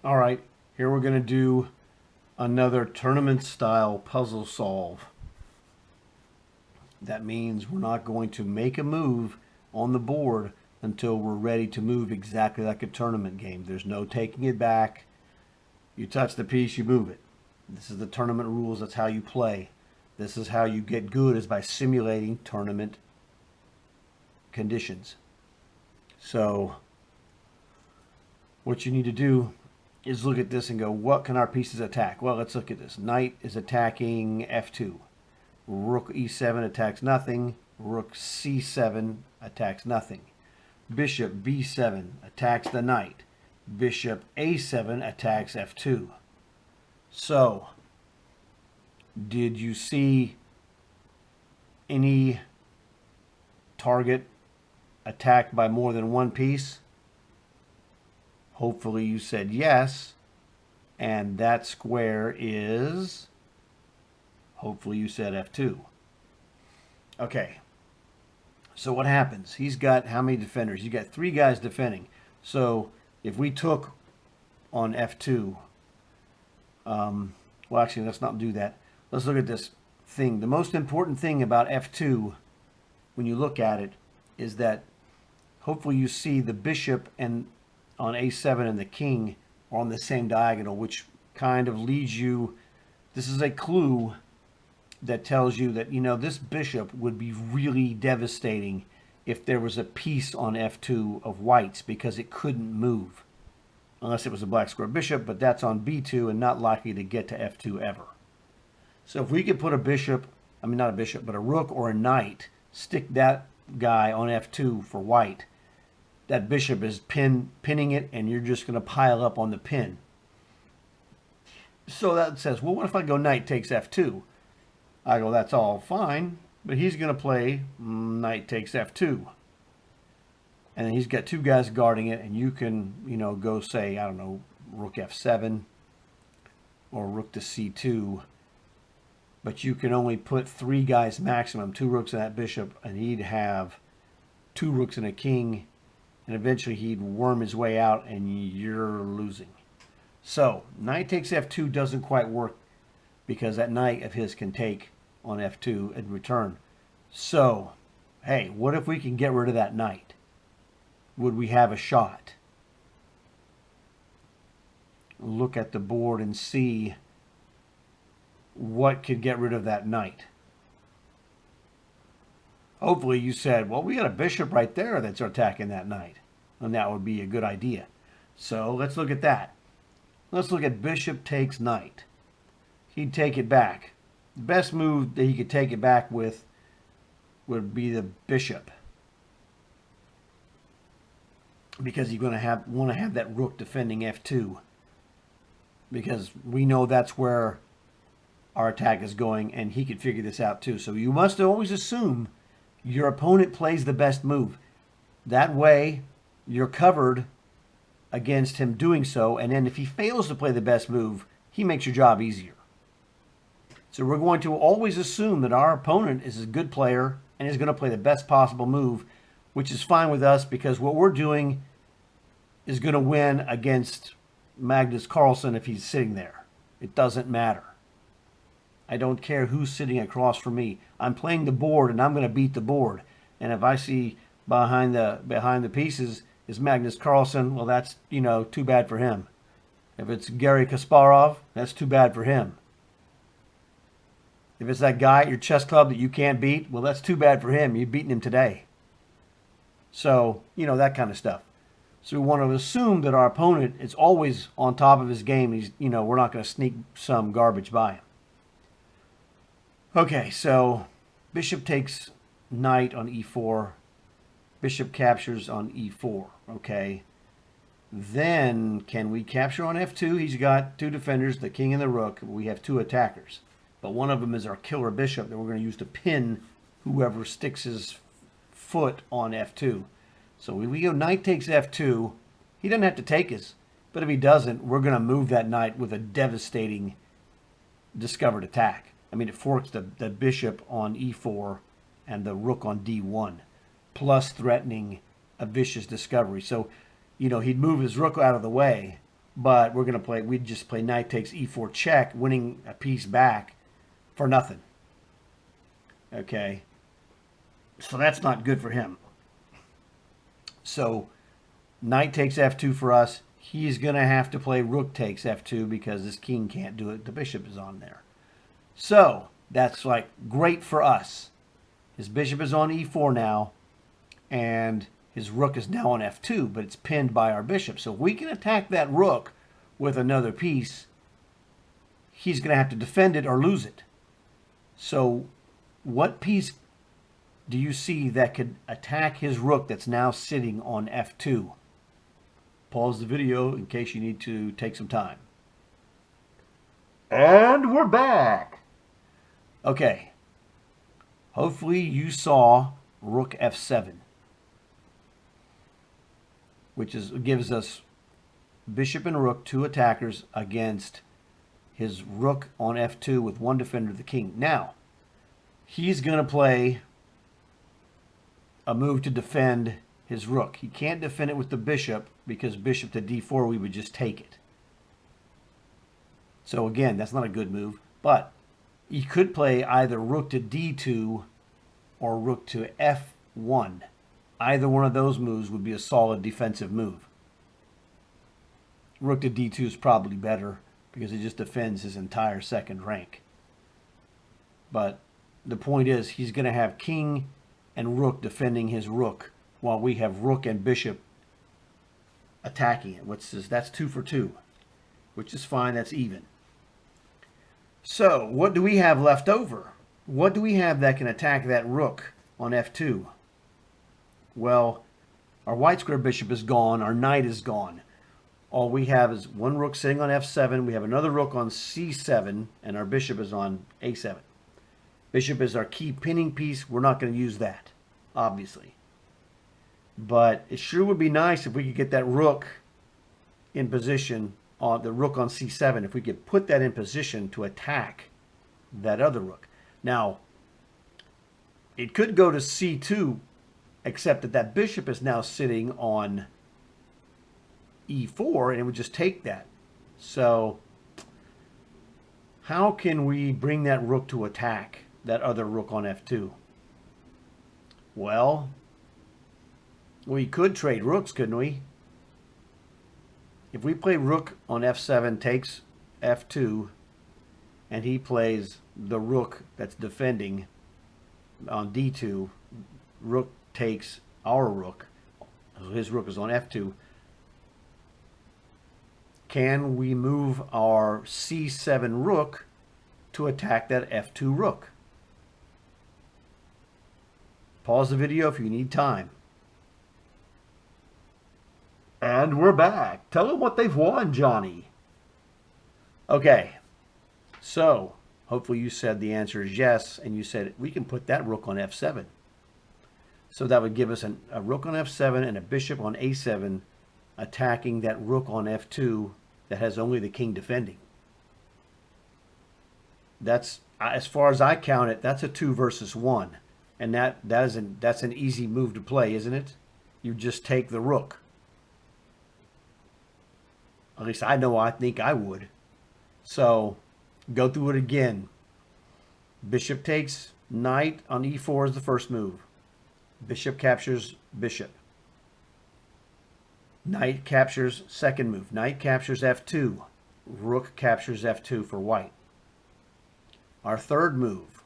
All right, here we're going to do another tournament style puzzle solve. That means we're not going to make a move on the board until we're ready to move exactly like a tournament game. There's no taking it back. You touch the piece, you move it. This is the tournament rules. That's how you play. This is how you get good, is by simulating tournament conditions. So what you need to do is look at this and go, what can our pieces attack? Well, let's look at this. Knight is attacking f2. Rook e7 attacks nothing. Rook c7 attacks nothing. Bishop b7 attacks the knight. Bishop a7 attacks f2. So, did you see any target attacked by more than one piece? Hopefully you said yes. And that square is... Hopefully you said f2. Okay. So what happens? He's got how many defenders? He's got 3 guys defending. So if we took on f2... well, actually, let's not do that. Let's look at this thing. The most important thing about f2, when you look at it, is that hopefully you see the bishop and on a7 and the king are on the same diagonal, which kind of leads you... This is a clue that tells you that, you know, this bishop would be really devastating if there was a piece on f2 of white's, because it couldn't move unless it was a black square bishop, but that's on b2 and not likely to get to f2 ever. So if we could put a bishop, I mean not a bishop, but a rook or a knight, stick that guy on f2 for white, that bishop is pinning it, and you're just going to pile up on the pin. So that says, well, what if I go knight takes f2? I go, that's all fine, but he's going to play knight takes f2. And he's got 2 guys guarding it, and you can, you know, go say, I don't know, rook f7 or rook to c2. But you can only put 3 guys maximum, 2 rooks and that bishop, and he'd have 2 rooks and a king, and eventually he'd worm his way out, and you're losing. So knight takes f2 doesn't quite work, because that knight of his can take on f2 in return. So, hey, what if we can get rid of that knight? Would we have a shot? Look at the board and see what could get rid of that knight. Hopefully you said, well, we got a bishop right there that's attacking that knight, and that would be a good idea. So let's look at that. Let's look at bishop takes knight. He'd take it back. The best move that he could take it back with would be the bishop, because you're going to want to have that rook defending f2, because we know that's where our attack is going, and he could figure this out too. So you must always assume your opponent plays the best move. That way you're covered against him doing so, and then if he fails to play the best move, he makes your job easier. So we're going to always assume that our opponent is a good player and is going to play the best possible move, which is fine with us, because what we're doing is going to win against Magnus Carlsen if he's sitting there. It doesn't matter. I don't care who's sitting across from me. I'm playing the board, and I'm going to beat the board. And if I see behind the pieces is Magnus Carlsen, well, that's, you know, too bad for him. If it's Garry Kasparov, that's too bad for him. If it's that guy at your chess club that you can't beat, well, that's too bad for him. You've beaten him today. So, you know, that kind of stuff. So we want to assume that our opponent is always on top of his game. He's, you know, we're not going to sneak some garbage by him. Okay, so bishop takes knight on e4. Bishop captures on e4. Okay. Then, can we capture on f2? He's got 2 defenders, the king and the rook. We have 2 attackers. But one of them is our killer bishop that we're going to use to pin whoever sticks his foot on f2. So we go knight takes f2. He doesn't have to take us, but if he doesn't, we're going to move that knight with a devastating discovered attack. I mean, it forks the bishop on e4 and the rook on d1, plus threatening a vicious discovery. So, you know, he'd move his rook out of the way, but we'd just play knight takes e4 check, winning a piece back for nothing. Okay. So that's not good for him. So knight takes f2 for us. He's going to have to play rook takes f2 because this king can't do it. The bishop is on there. So that's like great for us. His bishop is on e4 now, and his rook is now on f2, but it's pinned by our bishop. So if we can attack that rook with another piece, he's going to have to defend it or lose it. So what piece do you see that could attack his rook that's now sitting on f2? Pause the video in case you need to take some time. And we're back. Okay. Hopefully you saw rook f7, which gives us bishop and rook, two attackers against his rook on f2 with one defender, the king. Now, he's going to play a move to defend his rook. He can't defend it with the bishop because bishop to d4, we would just take it. So again, that's not a good move, but he could play either rook to d2 or rook to f1. Either one of those moves would be a solid defensive move. Rook to d2 is probably better because it just defends his entire second rank. But the point is, he's going to have king and rook defending his rook while we have rook and bishop attacking it. That's 2 for 2, which is fine. That's even. So what do we have left over? What do we have that can attack that rook on f2? Well, our white square bishop is gone. Our knight is gone. All we have is one rook sitting on f7. We have another rook on c7, and our bishop is on a7. Bishop is our key pinning piece. We're not going to use that, obviously. But it sure would be nice if we could get that rook in position, on the rook on c7, if we could put that in position to attack that other rook. Now, it could go to c2, except that that bishop is now sitting on e4, and it would just take that. So how can we bring that rook to attack that other rook on f2? Well, we could trade rooks, couldn't we? If we play rook on f7 takes f2, and he plays the rook that's defending on d2, rook takes our rook, his rook is on f2, can we move our c7 rook to attack that f2 rook? Pause the video if you need time. And we're back. Tell them what they've won, Johnny. Okay, so hopefully you said the answer is yes, and you said we can put that rook on f7. So that would give us a rook on f7 and a bishop on a7 attacking that rook on f2 that has only the king defending. That's, as far as I count it, that's a 2 versus 1. And that's an easy move to play, isn't it? You just take the rook. At least I think I would. So go through it again. Bishop takes knight on e4 is the first move. Bishop captures bishop. Knight captures second move. Knight captures f2. Rook captures f2 for white. Our third move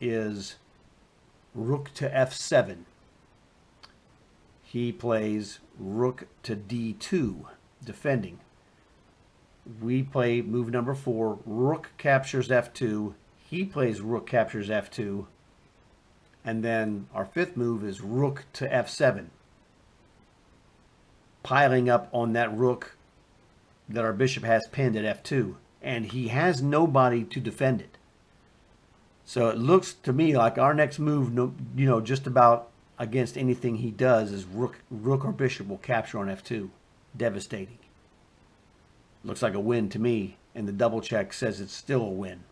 is rook to f7. He plays rook to d2, defending. We play move number 4, rook captures f2. He plays rook captures f2. And then our fifth move is rook to f7, piling up on that rook that our bishop has pinned at f2. And he has nobody to defend it. So it looks to me like our next move, just about against anything he does, is rook or bishop will capture on f2. Devastating. Looks like a win to me, and the double check says it's still a win.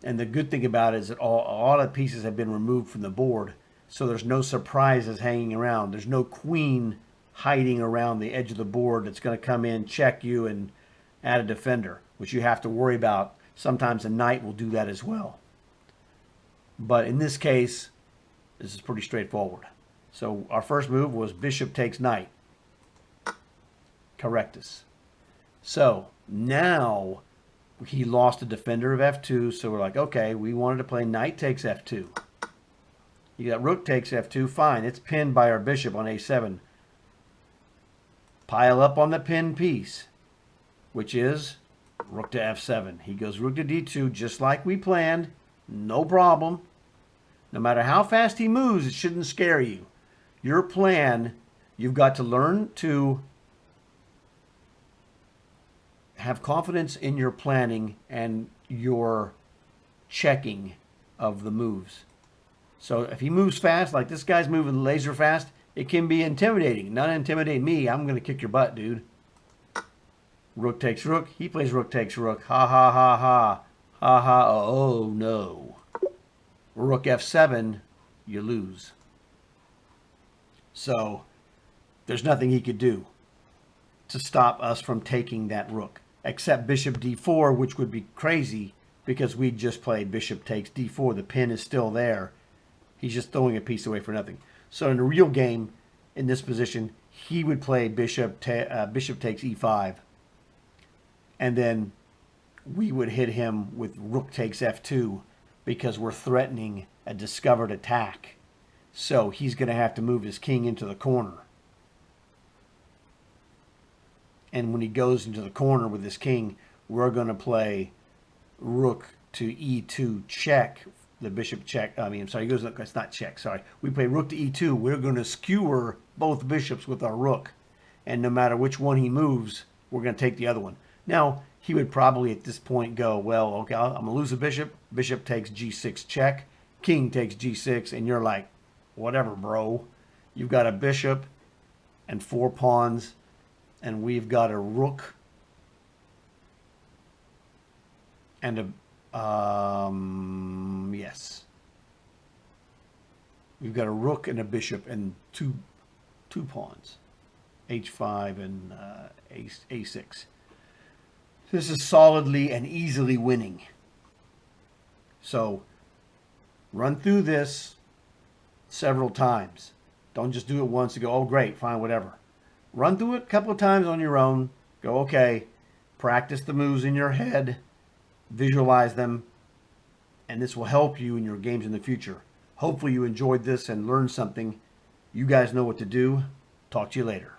And the good thing about it is that all the pieces have been removed from the board, so there's no surprises hanging around. There's no queen hiding around the edge of the board that's going to come in, check you, and add a defender, which you have to worry about. Sometimes a knight will do that as well. But in this case, this is pretty straightforward. So our first move was bishop takes knight. Correctus. So now he lost a defender of f2, so we're like, okay, we wanted to play knight takes f2. You got rook takes f2, fine. It's pinned by our bishop on a7. Pile up on the pinned piece, which is rook to f7. He goes rook to d2 just like we planned. No problem. No matter how fast he moves, it shouldn't scare you. Your plan, you've got to learn to have confidence in your planning and your checking of the moves. So if he moves fast, like this guy's moving laser fast, it can be intimidating. Not intimidate me. I'm going to kick your butt, dude. Rook takes rook. He plays rook takes rook. Ha, ha, ha, ha. Ha, ha, oh, no. Rook f7, you lose. So there's nothing he could do to stop us from taking that rook, except bishop d4, which would be crazy because we just played bishop takes d4. The pin is still there. He's just throwing a piece away for nothing. So in the real game, in this position, he would play bishop takes e5. And then we would hit him with rook takes f2 because we're threatening a discovered attack. So he's going to have to move his king into the corner. And when he goes into the corner with his king, we're going to play rook to e2 check. The bishop check. He goes, it's not check, sorry. We play rook to e2. We're going to skewer both bishops with our rook. And no matter which one he moves, we're going to take the other one. Now, he would probably at this point go, well, okay, I'm going to lose a bishop. Bishop takes g6 check. King takes g6. And you're like, whatever, bro. You've got a bishop and 4 pawns. And we've got a rook and a... yes. We've got a rook and a bishop and two pawns. H5 and A6. This is solidly and easily winning. So run through this several times. Don't just do it once and go, oh great, fine, whatever. Run through it a couple of times on your own. Go, okay, practice the moves in your head. Visualize them, and this will help you in your games in the future. Hopefully you enjoyed this and learned something. You guys know what to do. Talk to you later.